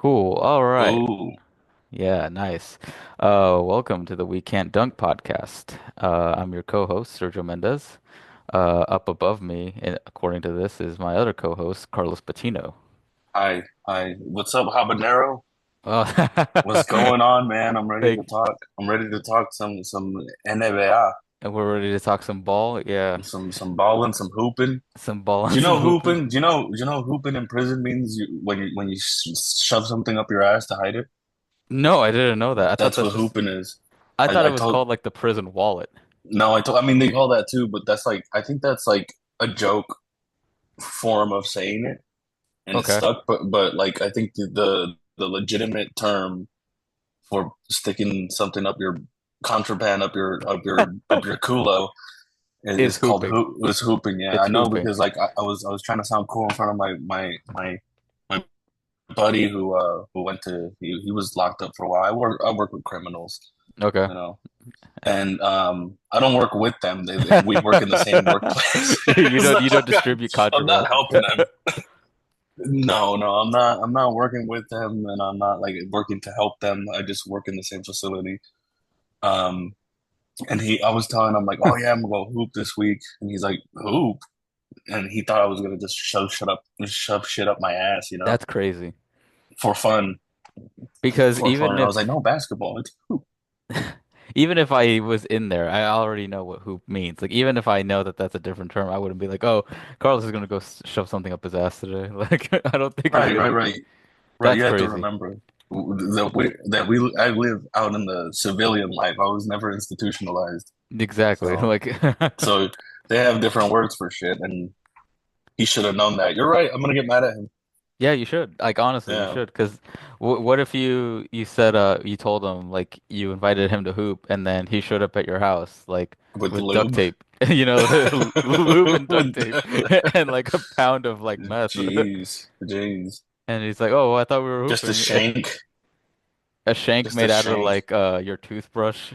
Cool. All right. Ooh, Yeah, nice. Welcome to the We Can't Dunk podcast. I'm your co-host, Sergio Mendez. Up above me, according to this, is my other co-host, Carlos Patino. hi. What's up, habanero? Oh, What's going on, man? I'm ready to thank talk. I'm ready to talk some NBA, and we're ready to talk some ball. Yeah, some balling, some hooping. some ball Do and you some know hooping. hooping? Do you know hooping in prison means when you shove something up your ass to hide it? No, I didn't know that. I thought That's that's what just. hooping is. I I, thought it I was told called like the prison wallet. no, I told. I mean, they call that too, but that's like I think that's like a joke form of saying it, and it's Okay. stuck. But like I think the legitimate term for sticking something up your contraband up your culo Is is called hooping. hoop is hooping. Yeah, It's I know hooping. because like I was trying to sound cool in front of my buddy who went to he was locked up for a while. I work with criminals, Okay. you know, and I don't work with them. We work in the same workplace. You It's don't not you don't like distribute I'm not contraband. helping them. No, I'm not working with them, and I'm not like working to help them. I just work in the same facility. Um, And I was telling him like, oh yeah, I'm gonna go hoop this week, and he's like, hoop, and he thought I was gonna just shove shit up my ass, That's crazy. for fun, Because for fun. And I was like, no, basketball, it's hoop. even if I was in there, I already know what hoop means. Like even if I know that that's a different term, I wouldn't be like, "Oh, Carlos is gonna go shove something up his ass today." Like I don't think it Right, right, really. right, right. That's You have to crazy. remember that I live out in the civilian life. I was never institutionalized, Exactly. so Like so they have different words for shit, and he should have known that. You're right. I'm gonna get mad at him. yeah, you should. Like honestly, you Yeah, should. Because what if you said you told him like you invited him to hoop and then he showed up at your house like with with duct lube. tape, you know, lube and duct With tape and like a pound of like meth. jeez. And he's like, "Oh, I thought we were Just a hooping." shank. A shank Just a made out of shank. like your toothbrush.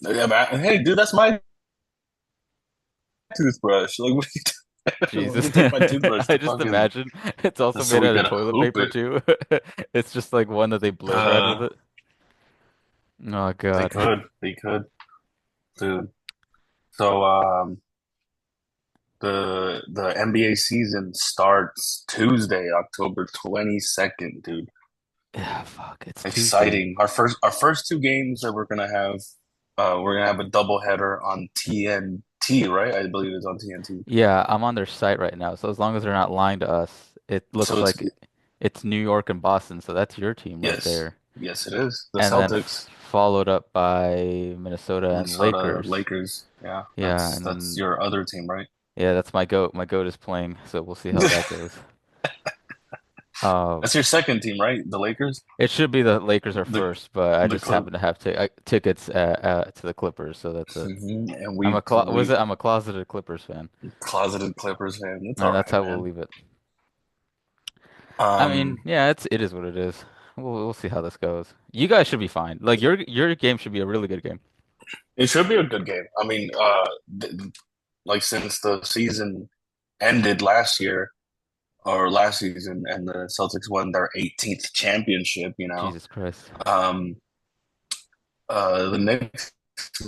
Yeah, man. Hey, dude, that's my toothbrush. Like, what are you Let Jesus. me take my toothbrush I to just fucking imagine it's also so made we out of could toilet hoop paper it. too. It's just like one that they blow dried with Uh, it. Oh they God. could, dude. So, the NBA season starts Tuesday, October 22nd, dude. Yeah, fuck. It's Tuesday. Exciting. Our first two games that we're gonna have a doubleheader on TNT, right? I believe it's on TNT. Yeah, I'm on their site right now. So as long as they're not lying to us, it So looks it's like it's New York and Boston. So that's your team right yes, there. yes, it is. The And then Celtics. followed up by Minnesota and Minnesota Lakers. Lakers. Yeah, Yeah, that's and that's then your other team, right? yeah, that's my goat. My goat is playing, so we'll see how that goes. That's your second team, right? The Lakers, It should be the Lakers are the first, but I the just Clip, happen to have tickets to the Clippers, so that's it. and I'm we a clo was we it? I'm a closeted Clippers fan, closeted Clippers fan. It's all and that's right, how we'll man. leave it. I mean, Um, yeah, it is what it is. We'll see how this goes. You guys should be fine. Like your game should be a really good game. it should be a good game. I mean, th like since the season ended last year or last season, and the Celtics won their 18th championship, Jesus Christ. um, the Knicks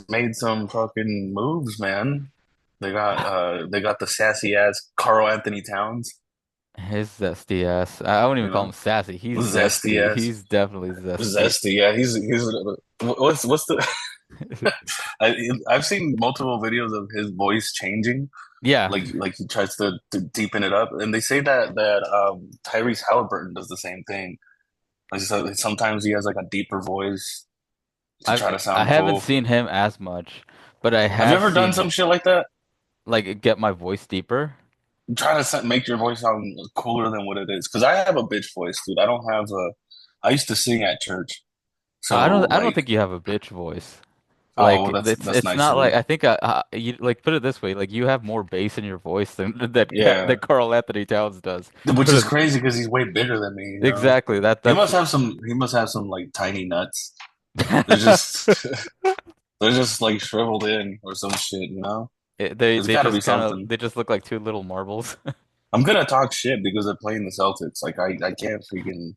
made some fucking moves, man. They got the sassy ass Carl Anthony Towns, His zesty ass. I wouldn't you even call him know, sassy. He's zesty zesty. ass, He's definitely zesty. zesty. Yeah, he's what's the I've seen multiple videos of his voice changing, Yeah. like he tries to deepen it up, and they say that Tyrese Halliburton does the same thing. Like so sometimes he has like a deeper voice to try to I sound haven't cool. seen him as much, but I Have you have ever done seen some shit like that? like get my voice deeper. Try to make your voice sound cooler than what it is. Because I have a bitch voice, dude. I don't have a. I used to sing at church, so I don't like, think you have a bitch voice. oh, Like well, that's it's nice not of like you. I think you like put it this way, like you have more bass in your voice than Yeah, that Carl Anthony Towns does. which Put is it crazy because he's way bigger than me. exactly. He That's must have some. He must have some like tiny nuts. They're just they're just like shriveled in or some shit. There's they got to be just kind of something. they just look like two little marbles. I'm gonna talk shit because they're playing the Celtics. Like I can't freaking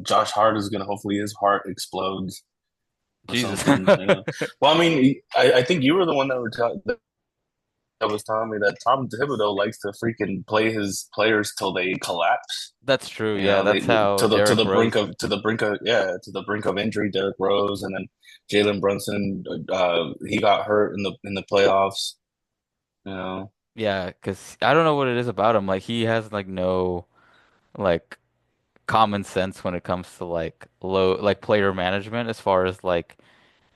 Josh Hart is gonna hopefully his heart explodes or Jesus. something. Well, I mean, I think you were the one that was telling me that Tom Thibodeau likes to freaking play his players till they collapse. That's true. You Yeah, know, they that's how to Derrick the brink Rose. of to the brink of injury. Derrick Rose and then Jalen Brunson. He got hurt in the playoffs. You know, Yeah, because I don't know what it is about him. Like he has like no like common sense when it comes to like player management as far as like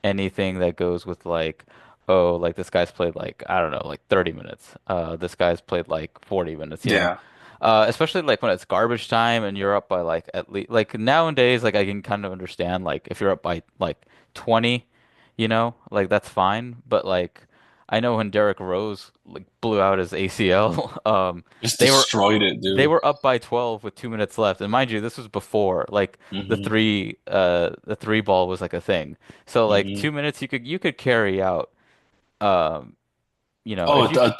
anything that goes with like, oh, like this guy's played like, I don't know, like 30 minutes. This guy's played like 40 minutes, you know. yeah, Especially like when it's garbage time and you're up by like at least like nowadays like I can kind of understand like if you're up by like 20, you know, like that's fine. But like I know when Derrick Rose like blew out his ACL, just they were destroyed it, they dude. were up by 12 with 2 minutes left. And mind you, this was before like Hmm the three ball was like a thing. So like hmm 2 minutes you could carry out um Oh, if you could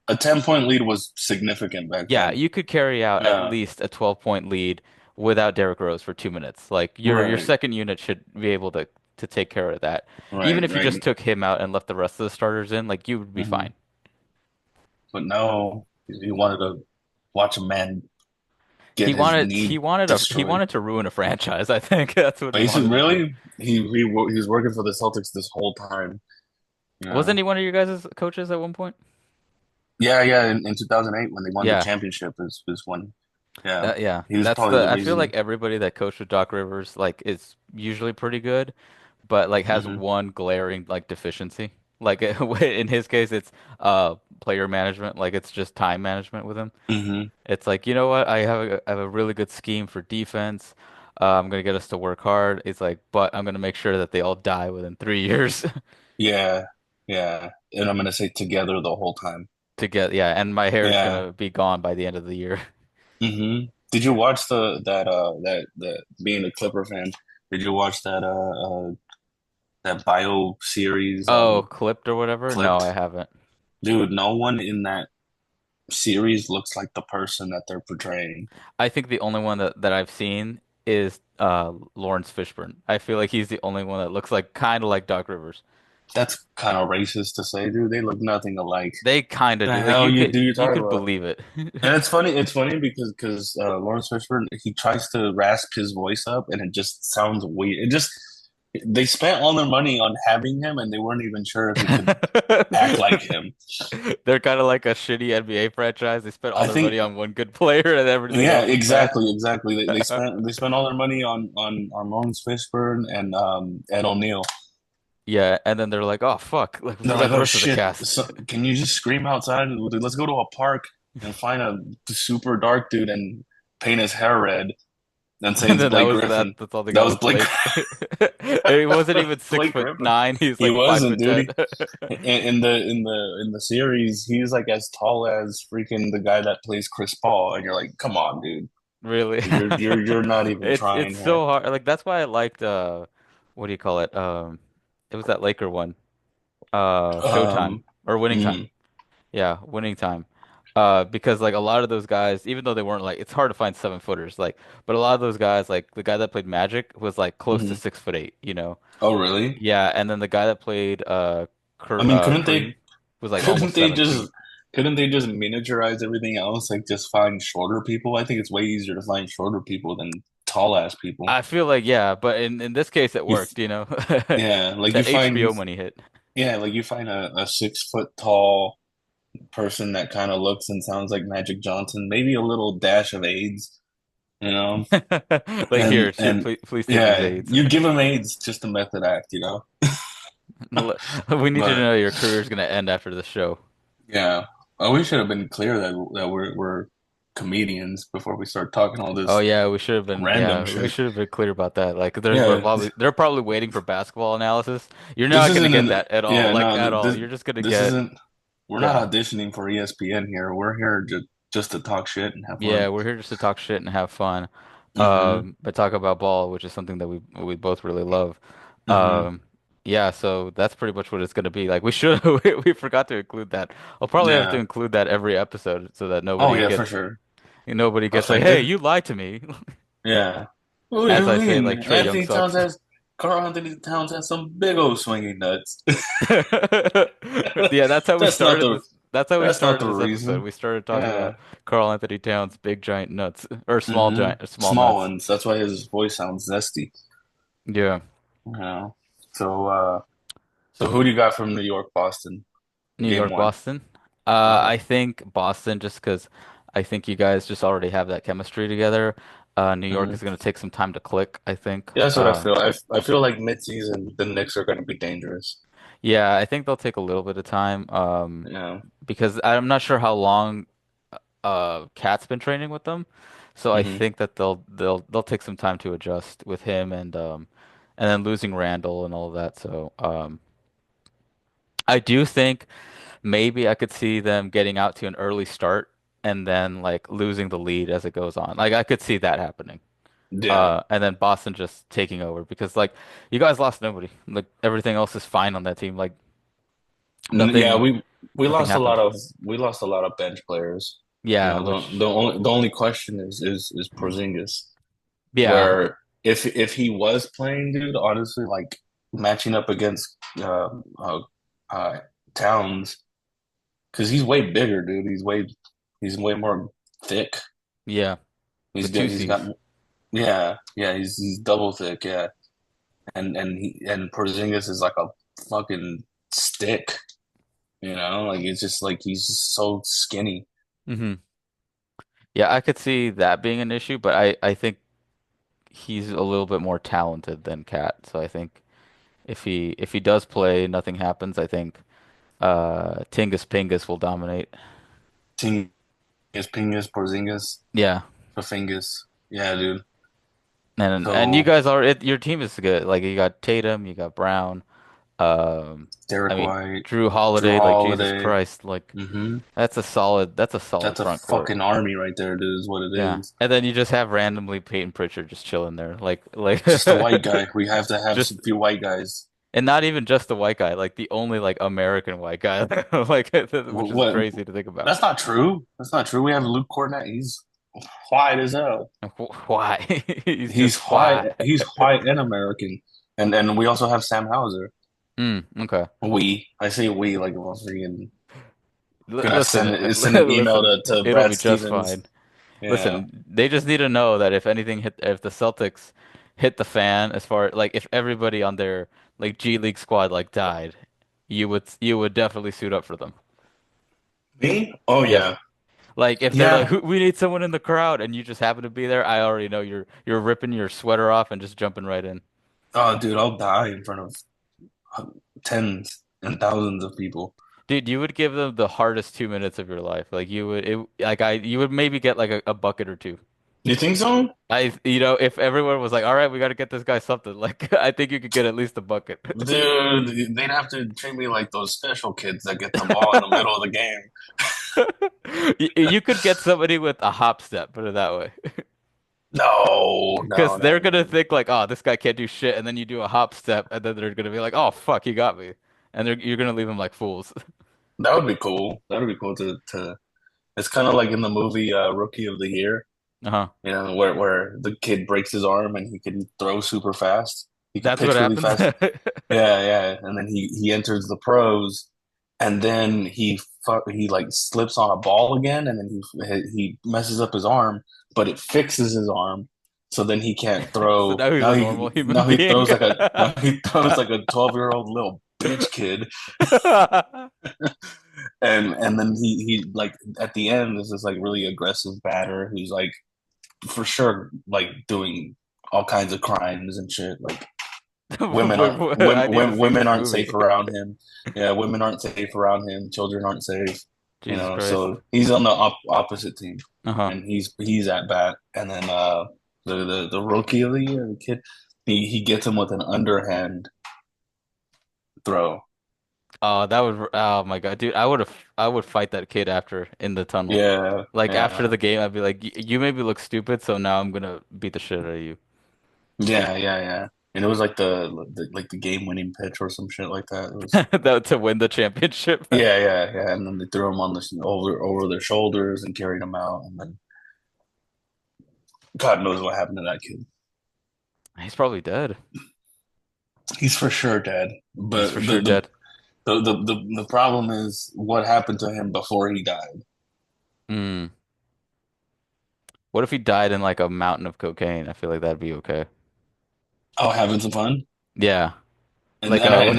a 10-point lead was significant back yeah, then. you could carry out at Yeah, least a 12-point lead without Derrick Rose for 2 minutes. Like your right, second unit should be able to take care of that. Even right, if you just right. took him out and left the rest of the starters in, like you would be hmm fine. But no, he wanted to watch a man get He his wanted he knee wanted a he destroyed. waned to ruin a franchise. I think that's what he Basically, wanted to do. really, he was working for the Celtics this whole time. Wasn't Yeah, he one of your guys' coaches at one point? yeah. In 2008, when they won the Yeah. championship, is when, yeah, Yeah, he was that's probably the. the I feel like reason. everybody that coached with Doc Rivers like is usually pretty good, but like has Hmm one glaring like deficiency. Like in his case, it's player management. Like it's just time management with him. hmm It's like you know what? I have a really good scheme for defense. I'm gonna get us to work hard. It's like, but I'm gonna make sure that they all die within 3 years Yeah, yeah. And I'm gonna say together the whole time. to get yeah. And my hair is Yeah. gonna be gone by the end of the year. Did you watch that being a Clipper fan? Did you watch that bio series Oh, clipped or whatever? No, I Clipped? haven't. Dude, no one in that series looks like the person that they're portraying. I think the only one that I've seen is Lawrence Fishburne. I feel like he's the only one that looks like kind of like Doc Rivers. That's kind of racist to say, dude. They look nothing alike. They kind of The do. Like hell you do you you talking could about? believe it. And it's funny. It's funny because Lawrence Fishburne he tries to rasp his voice up, and it just sounds weird. It just they spent all their money on having him, and they weren't even sure if he could act like him. They're kind of like a shitty NBA franchise. They spent all I their money think, on one good player and everything yeah, else is bad. exactly. They spent all their money on Lawrence Fishburne and Ed O'Neill. Yeah, and then they're like, "Oh fuck! Like, They're what about like, the oh rest of the shit, cast?" so, can you just scream outside? Let's go to a park and find a super dark dude and paint his hair red and say And it's then that Blake was Griffin. that. That's all they That got was was Blake. Blake. And he wasn't even six Blake foot Griffin. nine. He's He like five wasn't, foot dude. ten. In the series, he's like as tall as freaking the guy that plays Chris Paul, and you're like, come on, dude, Really? you're not even It's trying here. so hard. Like that's why I liked what do you call it? It was that Laker one. Showtime Um, or Winning Time. mm, Yeah, Winning Time. Because like a lot of those guys, even though they weren't like, it's hard to find 7 footers. Like, but a lot of those guys, like the guy that played Magic was like close to mhm. 6'8", you know? Oh, really? Yeah, and then the guy that played I mean, Kareem was like almost couldn't they 7 feet. just couldn't they just miniaturize everything else? Like just find shorter people? I think it's way easier to find shorter people than tall ass people. I feel like yeah, but in this case it You, worked, you know. yeah, like That HBO money hit. you find a 6 foot tall person that kind of looks and sounds like Magic Johnson, maybe a little dash of AIDS, you know, Like here, and please take these yeah, aids. you give him AIDS just a method act, you know. We need you to But know your career's gonna end after the show. yeah, well, we should have been clear that we're comedians before we start talking all Oh this yeah, we should have been. random Yeah, we shit. should have been clear about that. Like, Yeah, they're probably waiting for basketball analysis. You're this not gonna isn't get an that at all. yeah Like no at all. this You're just gonna this get isn't we're not yeah, auditioning for ESPN here. We're here just to talk shit and have yeah. fun. We're here just to talk shit and have fun. Hmm But talk about ball, which is something that we both really love. hmm Um, yeah. So that's pretty much what it's gonna be. Like we should we forgot to include that. I'll probably have to Yeah. include that every episode so that Oh nobody yeah, for gets sure. Nobody gets like, hey, Affected? you lied to me. Yeah. What do As you I say, mean? like Trey Young sucks. Carl Anthony Towns has some big old swinging nuts. Yeah, that's how we That's not started the this. That's how we that's not started the this episode. reason. We started talking about Yeah. Carl Anthony Towns' big giant nuts or small Small nuts. ones. That's why his voice sounds zesty. Yeah, You know. So so who do you got from New York, Boston? New Game York, one. Boston. Uh-huh. I think Boston just because I think you guys just already have that chemistry together. New York hmm is going to take some time to click, I think. Yeah, that's what I feel. I feel like mid-season the Knicks are going to be dangerous. Yeah, I think they'll take a little bit of time. Yeah. Because I'm not sure how long Cat's been training with them, so I hmm think that they'll take some time to adjust with him and then losing Randall and all of that. So I do think maybe I could see them getting out to an early start and then like losing the lead as it goes on. Like I could see that happening. Yeah. And then Boston just taking over because like you guys lost nobody. Like everything else is fine on that team. Like Yeah, nothing we nothing lost a lot happened. of bench players. You Yeah, know, which the only question is Porzingis, yeah, where if he was playing, dude, honestly, like matching up against uh Towns, because he's way bigger, dude. He's way more thick. yeah, the two He's got C's. he's double thick, yeah. And Porzingis is like a fucking stick, you know, like it's just like he's just so skinny. Hmm. Yeah, I could see that being an issue, but I think he's a little bit more talented than Cat. So I think if he does play, nothing happens. I think Tingus Pingus will dominate. Tingus, Pingus, Porzingis, Yeah. Fafingus. Yeah, dude. And you So guys are your team is good. Like you got Tatum, you got Brown, I Derek mean White, Drew Drew Holiday, like Jesus Holiday. Christ, like hmm that's a solid That's a front court. fucking army right there, dude, is what it Yeah. is. And then you just have randomly Peyton Pritchard just chilling there. Like Just a white guy. We have to have just some few white guys. and not even just the white guy, like the only like American white guy, like which is What? crazy to think about. That's not true. That's not true. We have Luke Cornett. He's white as hell. Why? He's just why? He's white and American. And we also have Sam Hauser. Okay. I say we like I'm freaking gonna Listen, send an email listen. to It'll Brad be just Stevens. fine. Yeah. Listen, they just need to know that if the Celtics hit the fan, as far like if everybody on their like G League squad like died, you would definitely suit up for them. Me? Oh Yes. yeah. Like if they're like, Yeah. we need someone in the crowd, and you just happen to be there, I already know you're ripping your sweater off and just jumping right in. Oh dude, I'll die in front of tens and thousands of people. Dude, you would give them the hardest 2 minutes of your life. Like you would maybe get like a bucket or two. You think so? If everyone was like, all right, we got to get this guy something, like I think you could get at least a bucket. Dude, they'd have to treat me like those special kids that get the ball in the middle of the game. You could get somebody with a hop step, put it that way. No, Because no, no, they're gonna no. think like, oh, this guy can't do shit, and then you do a hop step, and then they're gonna be like, oh fuck, he got me, and you're gonna leave them like fools. That would be cool. That would be cool to it's kind of like in the movie Rookie of the Year, Uh-huh. you know, where the kid breaks his arm and he can throw super fast. He can That's what pitch really happens. fast. Yeah, yeah. And then he enters the pros, and then he like slips on a ball again, and then he messes up his arm, but it fixes his arm, so then he can't So throw. now he's a normal human Now he being. throws like a now he throws like a 12-year-old little bitch kid, and then he like at the end is this like really aggressive batter who's like for sure like doing all kinds of crimes and shit like I need to see women this aren't safe movie. around him. Yeah, women aren't safe around him. Children aren't safe. You Jesus know, Christ. so he's on the opposite team, Uh-huh. and he's at bat. And then the rookie of the year, the kid, he gets him with an underhand throw. Oh my God, dude, I would fight that kid after in the tunnel. Yeah, Like after yeah, the game, I'd be like, You made me look stupid, so now I'm gonna beat the shit out of you." yeah. And it was like the game winning pitch or some shit like that. It was That to win the championship. yeah. And then they threw him on the over their shoulders and carried him out, and then God knows what happened to that kid. He's probably dead. He's for sure dead. He's But for sure dead. the problem is what happened to him before he died. Hmm. What if he died in like a mountain of cocaine? I feel like that'd be okay. Oh, having some fun. Yeah. And Like and I,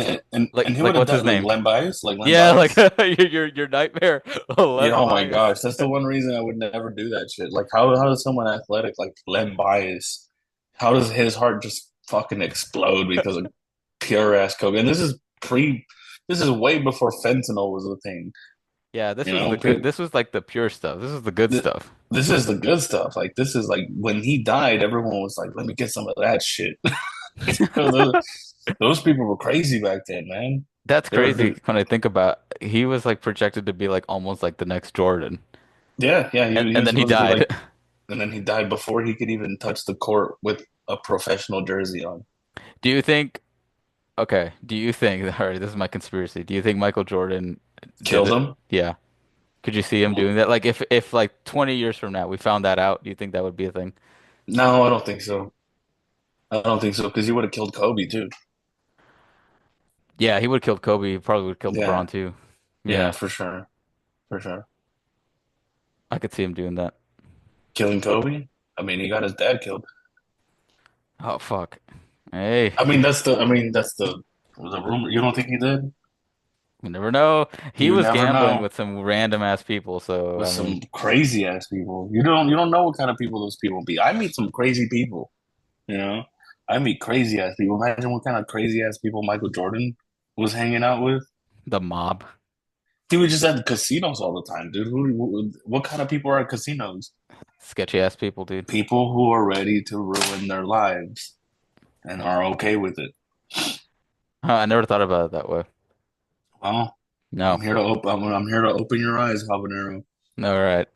and he like would have what's died his like name? Len Bias, like Len Yeah, like Bias. your nightmare. Yeah, Len oh my Bias. gosh, that's the one reason I would never do that shit. Like, how does someone athletic like Len Bias, how does his heart just fucking explode because of pure ass coke? And this is way before fentanyl was a thing. Yeah, You know, this was like the pure stuff. This was the good th stuff. this is the good stuff. Like, this is like when he died, everyone was like, "Let me get some of that shit." those, those people were crazy back then, man. That's They were, crazy when I think about he was like projected to be like almost like the next Jordan. yeah, yeah. He And was then he supposed to be died. like, and then he died before he could even touch the court with a professional jersey on. Do you think okay, do you think all right, this is my conspiracy. Do you think Michael Jordan did Killed it? him? Yeah. Could you see him doing that? Like if like 20 years from now we found that out, do you think that would be a thing? No, I don't think so. I don't think so because he would have killed Kobe too. Yeah, he would have killed Kobe. He probably would have killed Yeah, LeBron too. yeah, Yeah, for sure, for sure. I could see him doing that. Killing Kobe? I mean, he got his dad killed. Oh fuck. Hey, That's the rumor. You don't think he did? you never know. He You was never gambling know with some random ass people, so with I some mean, crazy ass people. You don't know what kind of people those people be. I meet some crazy people, you know. I meet crazy ass people. Imagine what kind of crazy ass people Michael Jordan was hanging out with. the mob, He was just at the casinos all the time, dude. What kind of people are at casinos? sketchy ass people, dude. People who are ready to ruin their lives and are okay with it. Huh, I never thought about it that way. Well, No. I'm here to open your eyes, habanero. All right.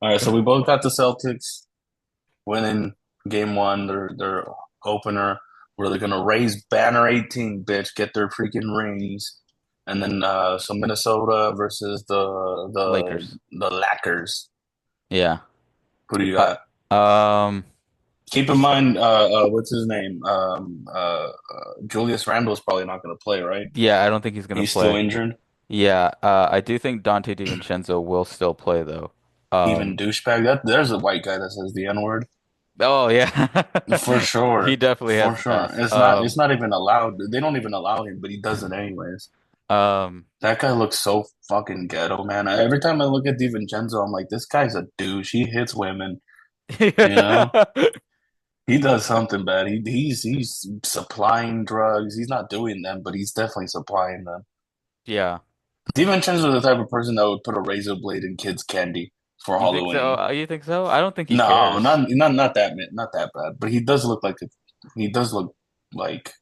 All right, so we both got the Celtics winning game one, their opener, where they're gonna raise banner 18, bitch, get their freaking rings. And then so Minnesota versus Lakers. the Lackers. Yeah. Who do you got? Uh, um, Keep in mind, what's his name? Julius Randle's probably not going to play, right? yeah, I don't think he's gonna He's still play. injured. Yeah, I do think Dante DiVincenzo will still play though. Even douchebag. There's a white guy that says the N word Oh yeah. for He sure, definitely has for the sure. pass. It's not even allowed. They don't even allow him, but he does it anyways. Um, That guy looks so fucking ghetto, man. Every time I look at DiVincenzo, I'm like, this guy's a douche. He hits women, you know. He does something bad. He's supplying drugs. He's not doing them, but he's definitely supplying them. Yeah. DiVincenzo is the type of person that would put a razor blade in kids' candy for You think so? Halloween. You think so? I don't think he No, cares. not that bad. But he does look like he does look like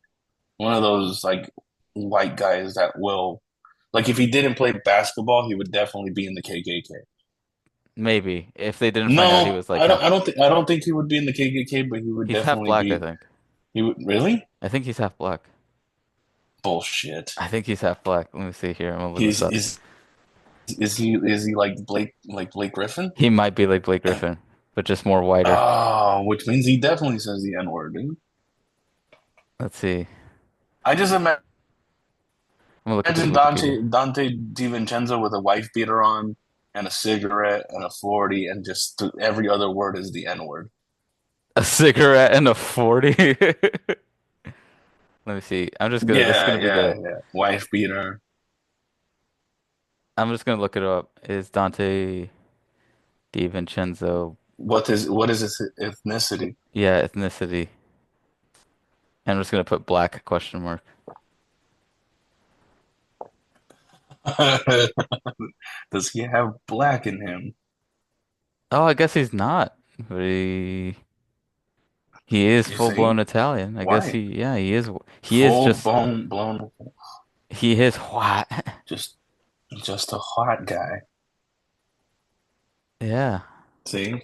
one of those like white guys that will like if he didn't play basketball, he would definitely be in the KKK. Maybe if they didn't find out he No, was like half, I don't think he would be in the KKK, but he would he's half definitely black, I be. think. He would really I think he's half black. bullshit. I think he's half black. Let me see here. I'm gonna look this He's up. is he like Blake Griffin? He might be like Blake Griffin, but just more whiter. Oh, which means he definitely says the N word, dude. Let's see. I just I'm gonna look at his imagine Wikipedia. Dante DiVincenzo with a wife beater on and a cigarette and a 40 and just every other word is the N word. A cigarette and a 40. Let me see. This is Yeah, gonna be yeah, the, yeah. Wife beater. I'm just gonna look it up. Is Dante DiVincenzo, What is his ethnicity? yeah, ethnicity. I'm just gonna put black question mark. Does he have black in him? Oh, I guess he's not. But he is You full-blown see? Italian. I guess White. he is Full just bone blown he is what? just just a hot guy. Yeah. See?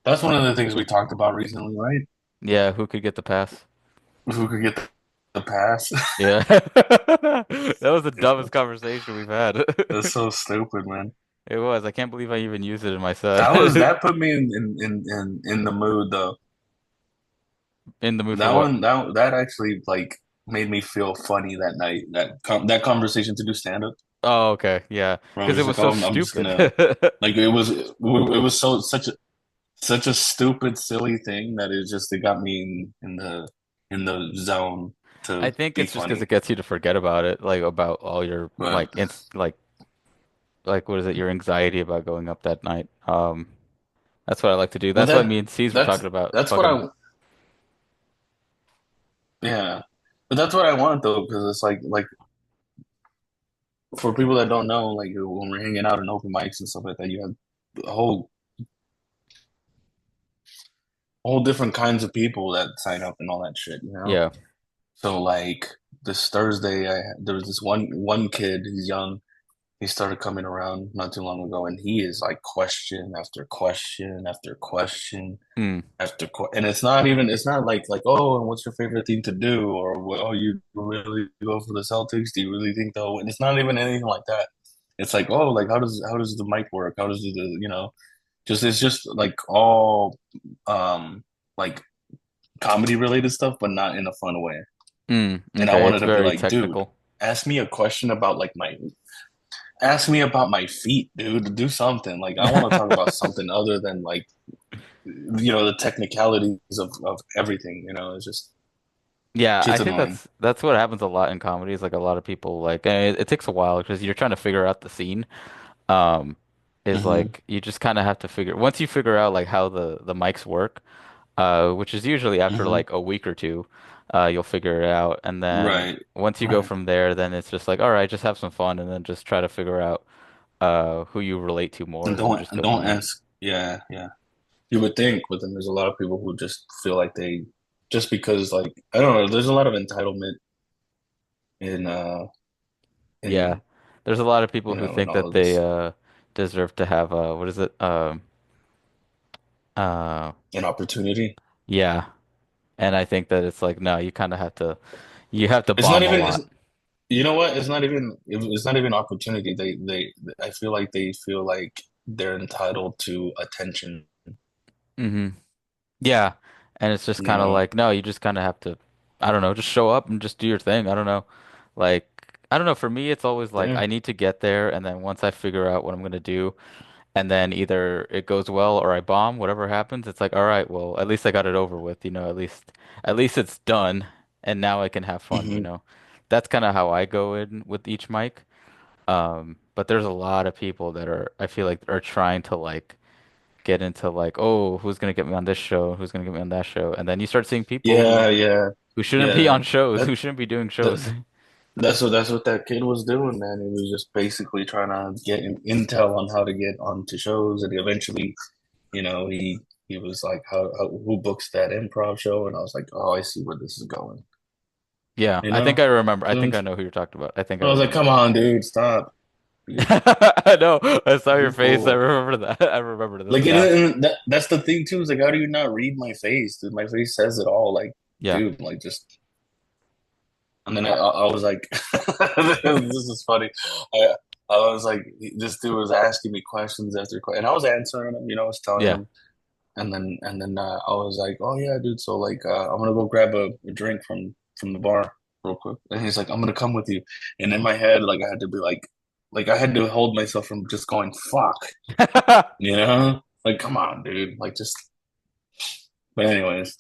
That's one of the things we talked about recently, right? Yeah, who could get the pass? Who could get the pass? Yeah. That was the dumbest conversation we've had. That's so stupid, man. It was. I can't believe I even used it in my set. That put me in the mood though. In the mood for That what? one that actually like made me feel funny that night. That conversation to do stand up. Oh, okay. Yeah. Where I Because was it just was like, so oh, I'm just stupid. gonna like it was so such a stupid silly thing that it got me in the zone I to think be it's just because funny. it gets you to forget about it, like about all your But like what is it, your anxiety about going up that night. That's what I like to do. but That's why me and C's were that's talking about that's what fucking I yeah. But that's what I want though, because it's like for people that don't know, like when we're hanging out in open mics and stuff like that, you have a whole different kinds of people that sign up and all that shit, you know? yeah. So like this Thursday, there was this one kid, he's young. He started coming around not too long ago, and he is like question after question after question Mm, and it's not like oh, and what's your favorite thing to do, or oh, you really go for the Celtics? Do you really think they'll win? It's not even anything like that. It's like, oh, like how does the mic work? How does just it's just like all like comedy related stuff, but not in a fun way. And I okay. wanted It's to be very like, dude, technical. ask me a question about like my ask me about my feet, dude. Do something. Like I want to talk about something other than like the technicalities of everything. It's just Yeah, I shit's think annoying. that's what happens a lot in comedies. Like a lot of people like, and it takes a while because you're trying to figure out the scene. Um, is Hmm. like you just kind of have to figure once you figure out like how the mics work, which is usually after Hmm. like a week or two, you'll figure it out, and then Right. once you go Right. from there, then it's just like, all right, just have some fun, and then just try to figure out who you relate to more, And and then don't just and go from don't there. ask. Yeah, yeah. You would think, but then there's a lot of people who just feel like they just because like I don't know. There's a lot of entitlement in Yeah, in there's a lot of people who in think all that of they this deserve to have what is it uh an opportunity. yeah, and I think that it's like no, you kind of have to you have to It's not bomb a even. lot. You know what? It's not even opportunity. I feel like they feel like they're entitled to attention. Hmm. Yeah. And it's just You kind of know? like, no, you just kind of have to, I don't know, just show up and just do your thing. I don't know. Like, I don't know. For me, it's always like Yeah. I need to get there. And then once I figure out what I'm going to do, and then either it goes well or I bomb, whatever happens, it's like, all right, well, at least I got it over with, at least it's done. And now I can have fun. Hmm. That's kind of how I go in with each mic. But there's a lot of people that I feel like are trying to like, get into like, oh, who's gonna get me on this show? Who's gonna get me on that show? And then you start seeing people Yeah, yeah, who shouldn't be yeah. on shows, That who shouldn't be doing shows. that that's what that kid was doing, man. He was just basically trying to get intel on how to get onto shows, and eventually, he was like, how who books that improv show? And I was like, oh, I see where this is going. Yeah, You I think know? I remember. I So think I know who you're talking about. I think I I was like, remember come that. on, dude, stop. Be, I know. I saw be your face. I cool. remember that. I remember this. Like, Yeah. that's the thing too. Is like, how do you not read my face? Dude, my face says it all. Like, Yeah. dude, like just. And then I was like, this is funny. I I was like, this dude was asking me questions after questions, and I was answering him. I was telling Yeah. him, and then I was like, oh yeah, dude. So like, I'm gonna go grab a drink from the bar real quick. And he's like, I'm gonna come with you. And in my head, like, I had to be like I had to hold myself from just going fuck. Like, come on, dude. Like, just. But anyways,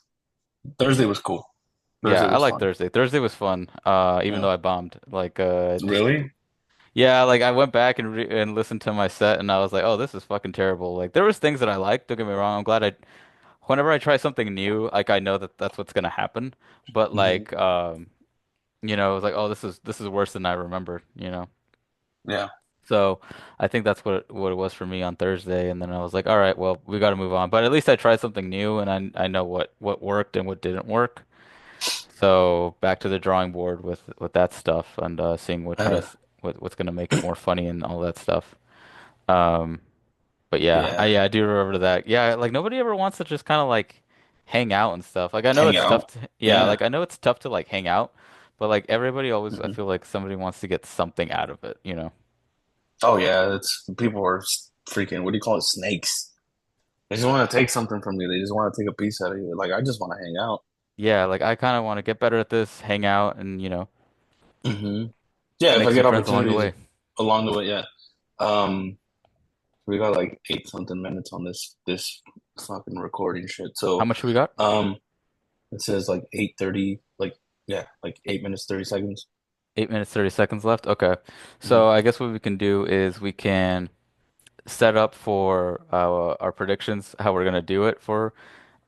Thursday was cool. Yeah, Thursday I was like fun. Thursday. Thursday was fun. Even Yeah. though I bombed. Like just Really? yeah, like I went back and listened to my set and I was like, "Oh, this is fucking terrible." Like there was things that I liked, don't get me wrong. I'm glad I whenever I try something new, like I know that that's what's gonna happen. But Hmm. like it was like, "Oh, this is worse than I remembered." Yeah. So, I think that's what it was for me on Thursday and then I was like, "All right, well, we got to move on." But at least I tried something new and I know what worked and what didn't work. So back to the drawing board with that stuff and seeing what I had a, what's gonna make it more funny and all that stuff. Um, but yeah, yeah. I do remember that. Yeah, like nobody ever wants to just kind of like hang out and stuff. Like I know Hang it's tough out. to, yeah, Yeah. like I know it's tough to like hang out, but like everybody always I Hmm. feel like somebody wants to get something out of it. Oh yeah, it's people are freaking. What do you call it? Snakes. They just want to take something from you. They just want to take a piece out of you. Like I just want to hang out. Yeah, like I kind of want to get better at this, hang out, and Hmm. Yeah, if make I some get friends along the opportunities way. along the way, yeah. Um, we got like eight something minutes on this fucking recording shit. How So, much do we got? um, it says like 8:30, like yeah, like 8 minutes 30 seconds. 8 minutes, 30 seconds left. Okay. Hmm. So I guess what we can do is we can set up for our predictions, how we're gonna do it for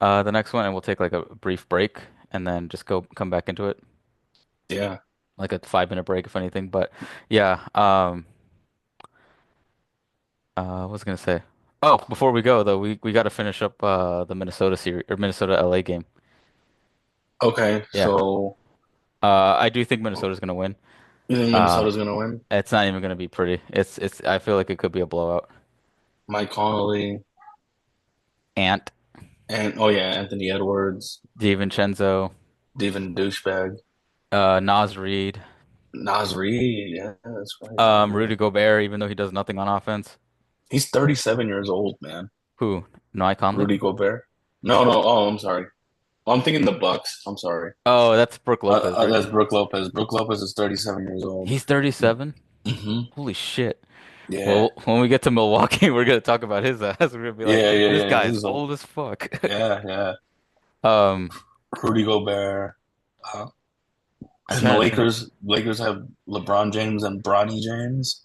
the next one, and we'll take like a brief break and then just go come back into it, Yeah. like a 5 minute break if anything. But yeah, what was I gonna say? Oh, before we go though, we got to finish up the Minnesota series or Minnesota LA game. Okay. Yeah. So I do think Minnesota's gonna win. you think Uh, Minnesota's gonna win? it's not even gonna be pretty. It's I feel like it could be a blowout. Mike Connolly Ant, and oh yeah, Anthony Edwards, DiVincenzo, Devin douchebag, Naz Reid, Nasri. Yeah, that's right. Nasri. Rudy Gobert, even though he does nothing on offense. He's 37 years old, man. Who? Noah Conley? Rudy Gobert. No, no. Oh, I'm sorry. I'm thinking the Bucks. I'm sorry. Oh, that's Brooke Lopez, right? That's Brooke Lopez. Brooke Lopez is 37 years old. He's 37. Hmm. Holy shit. Yeah. Well, when we get to Milwaukee, we're gonna talk about his ass. We're gonna be like, Yeah, yeah, this yeah. guy This is is a old as fuck. yeah, yeah. Um, Rudy Gobert. Uh, I'm and the trying to think. Lakers have LeBron James and Bronny James.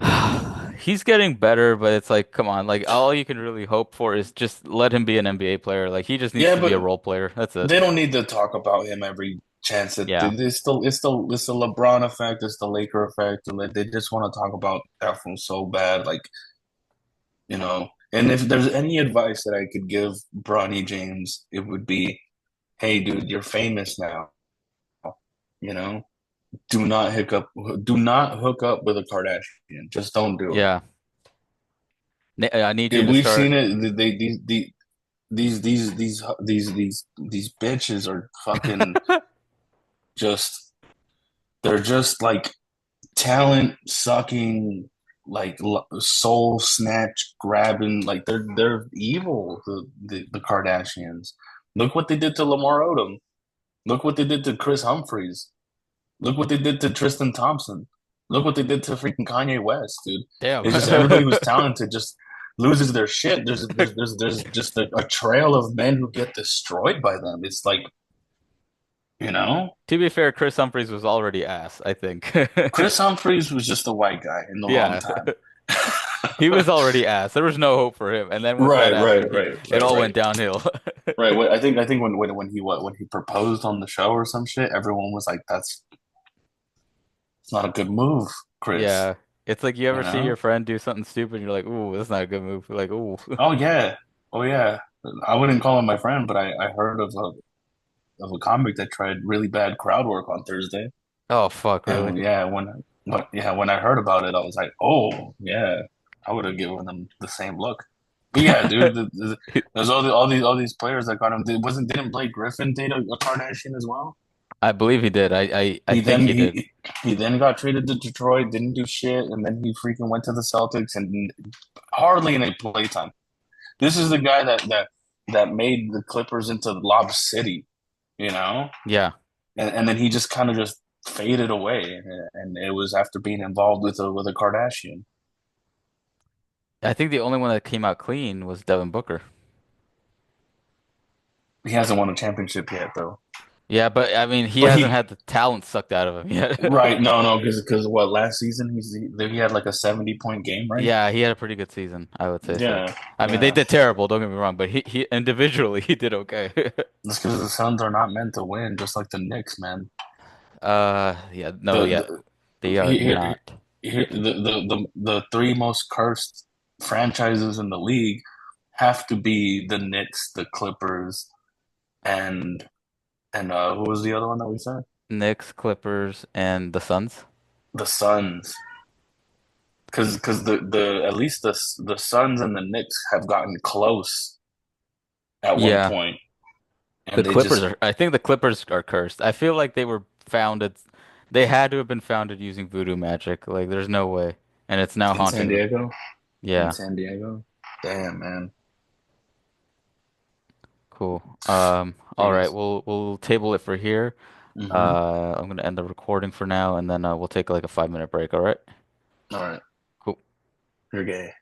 He's getting better, but it's like, come on, like all you can really hope for is just let him be an NBA player. Like he just needs Yeah, to be a but role player. That's it. they don't need to talk about him every chance that Yeah. it's the LeBron effect, it's the Laker effect, and they just want to talk about that from so bad, like you know. And if there's any advice that I could give Bronny James, it would be, "Hey, dude, you're famous now. You know, do not hook up with a Kardashian. Just don't do it. Yeah. I need you to We've start. seen it. These bitches are fucking just they're just like talent sucking, like soul snatch grabbing, like they're evil. The Kardashians. Look what they did to Lamar Odom. Look what they did to Chris Humphries. Look what they did to Tristan Thompson. Look what they did to freaking Kanye West, dude. Damn. It's just everybody who's talented just loses their shit. There's just a trail of men who get destroyed by them. It's like, you know, To be fair, Chris Humphries was already ass, I think. Chris Humphries was just a white guy in the wrong Yeah. time. He was already ass. There was no hope for him. And then once that Right, happened, right, he right, it right, all right, went downhill. right. I think when he proposed on the show or some shit, everyone was like, "That's it's not a good move, Chris." Yeah. It's like you You ever see your know? friend do something stupid and you're like, ooh, that's not a good move. You're like, ooh. Oh yeah, oh yeah. I wouldn't call him my friend, but I heard of a comic that tried really bad crowd work on Thursday, Oh fuck, really? and yeah, when I heard about it, I was like, "Oh yeah," I would have given them the same look. But yeah, dude, there's all these players that got him. Didn't Blake Griffin date a Kardashian as well? I believe he did. I He think then he did. he then got traded to Detroit, didn't do shit, and then he freaking went to the Celtics and hardly any playtime. This is the guy that made the Clippers into Lob City, you know, Yeah. and then he just kind of just faded away, and it was after being involved with a Kardashian. I think the only one that came out clean was Devin Booker. He hasn't won a championship yet, though. Yeah, but I mean, he But hasn't he had the talent sucked out of him yet. right, no, because what last season he had like a 70-point game, right? Yeah, he had a pretty good season, I would say so. Yeah, I mean, they yeah. did terrible, don't get me wrong, but he individually he did okay. That's because the Suns are not meant to win, just like the Knicks, man. Yeah, no, yeah, The they are here, not. the three most cursed franchises in the league have to be the Knicks, the Clippers, and who was the other one that we said? Knicks, Clippers, and the Suns. The Suns. Because the at least the Suns and the Knicks have gotten close at one Yeah, point, the and they Clippers just are. I think the Clippers are cursed. I feel like they were founded. They had to have been founded using voodoo magic. Like, there's no way. and it's now In San haunting them. Diego? In Yeah, San Diego? Damn, man. cool. All right, Jeez. we'll table it for here. Mm-hmm. I'm gonna end the recording for now, and then we'll take like a 5 minute break. All right. All right. Cool. You're gay.